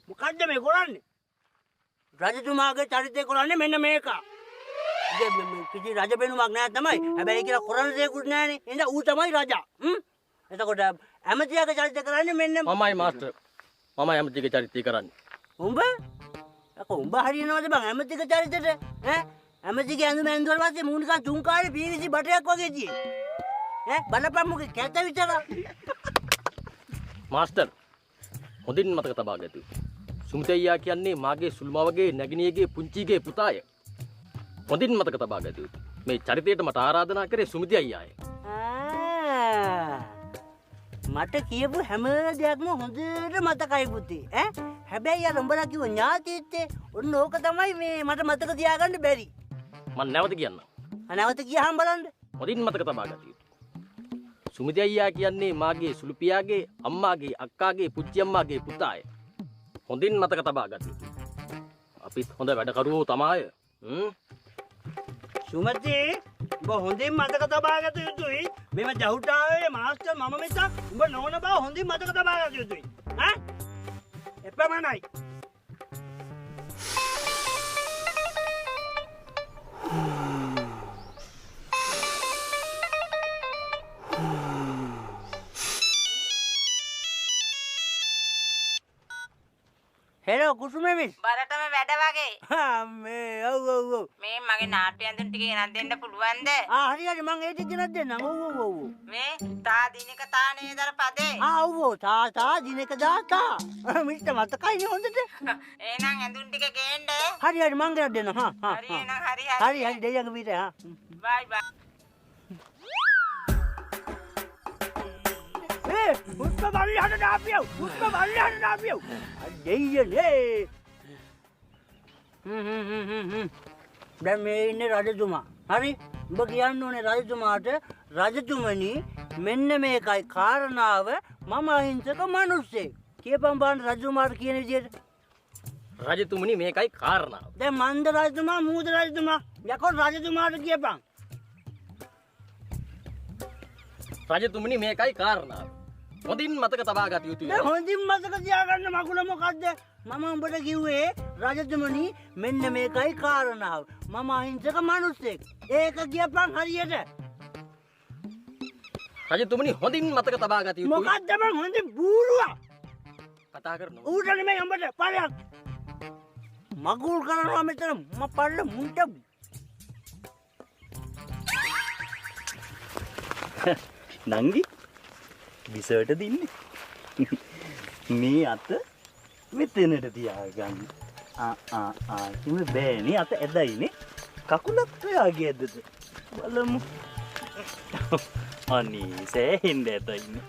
මොකද්ද මේ කරන්නේ? රජතුමාගේ චරිතය කරන්නේ මෙන්න මේක. කිසි රජ බෙනුමක් නෑ තමයි. හැබැයි කියලා කරන්න දෙයක්වත් නෑනේ. එහෙනම් ඌ තමයි රජා. එතකොට ඇමතියාගේ චරිතය කරන්නේ මෙන්න මමයි මාස්ටර්. මම ඇමතිගේ චරිතය කරන්නේ. උඹ? අකෝ උඹ හරියනවද බං ඇමතිගේ චරිතෙට? ඈ? ඇමතිගේ ඇඳුම ඇඳුවා පස්සේ මූ නිකන් තුන් කාලේ පීවිසි බටයක් වගේ තියෙන්නේ. බලපන් මුගේ කැත විතර. මාස්ටර් හොඳින් මතක තබා ගන්න. සුමිත අයියා කියන්නේ මාගේ සුල්මාවගේ නැගිනියගේ පුංචිගේ පුතාය. හොඳින් මතක තබා ගන්න. මේ චරිතයට මට ආරාධනා කරේ සුමිත අයියාය. මට කියපු හැම දෙයක්ම හොඳට මතකයි පුතේ. හැබැයි අර උඹලා කිව්ව ඥාතිත්වයේ ඔන්න ඕක තමයි මේ මට මතක තියාගන්න බැරි. මම නැවත කියන්නම්. නැවත කියහම බලන්න. හොඳින් මතක තබා ගන්න. සුමිත අයියා කියන්නේ මාගේ සුළු පියාගේ අම්මාගේ අක්කාගේ පුංචි අම්මාගේ පුතාය. හොඳින් මතක තබා ගන්න. අපිත් හොඳ වැඩකරුවෝ තමයි. සුමති උඹ හොඳින් මතක තබා ගත යුතුයි. මෙම ජහුටාවේ මාස්ටර් මම මිසක් උඹ නොවන බව හොඳින් මතක තබා ගත යුතුයි. එපමණයි. Hello කුසුමේ miss. බරටම වැඩ වගේ. මේ ඔව්. මේ මගේ නාට්‍ය ඇඳුම් ටික ගෙනත් දෙන්න පුළුවන්ද? හරි මං ඒ ටික ගෙනත් දෙන්නම්. ඔව්. මේ තා දිනක තා නේදර පදේ. ඔව් තා දිනක තා. මිස්ටර් මතකයිනේ හොඳට. එහෙනම් ඇඳුම් ටික ගේන්න. හරි මං ගෙනත් දෙන්නම්. හරි එහෙනම් හරි. හරි දෙයියන්ගේ පිට බයි බයි. පුස්ක බල්ලහට නාපියව. දෙයියනේ. දැන් මේ ඉන්නේ රජතුමා. හරි? උඹ කියන්න ඕනේ රජතුමාට රජතුමනි මෙන්න මේකයි කාරණාව මම අහිංසක මිනිස්සෙක්. කියපන් බලන්න රජතුමාට කියන විදිහට. රජතුමනි මේකයි කාරණාව. දැන් මන්ද රජතුමා මූද රජතුමා යකෝ රජතුමාට කියපන්. රජතුමනි මේකයි කාරණාව. හොඳින් මතක තබා ගත යුතුයි. දැන් හොඳින් මතක තියාගන්න මගුල මොකද්ද? මම උඹට කිව්වේ රජතුමනි මෙන්න මේකයි කාරණාව. මම අහිංසක මිනිස්සෙක්. ඒක කියපන් හරියට. රජතුමනි හොඳින් මතක තබා ගත යුතුයි. මොකද්ද මං හොඳින් බූරුවා? කතා කරනවා. ඌට නෙමෙයි උඹට පරයක්. මගුල් කරනවා මෙතන මම පල්ල මුන්ට. නංගි විසවට දින්නේ. මේ අත මෙතනට තියාගන්න. කිම බෑනේ අත ඇදයිනේ. කකුලක් ඔයාගේ ඇද්දද? බලමු. අනේ සෑහෙන්න ඇදයිනේ.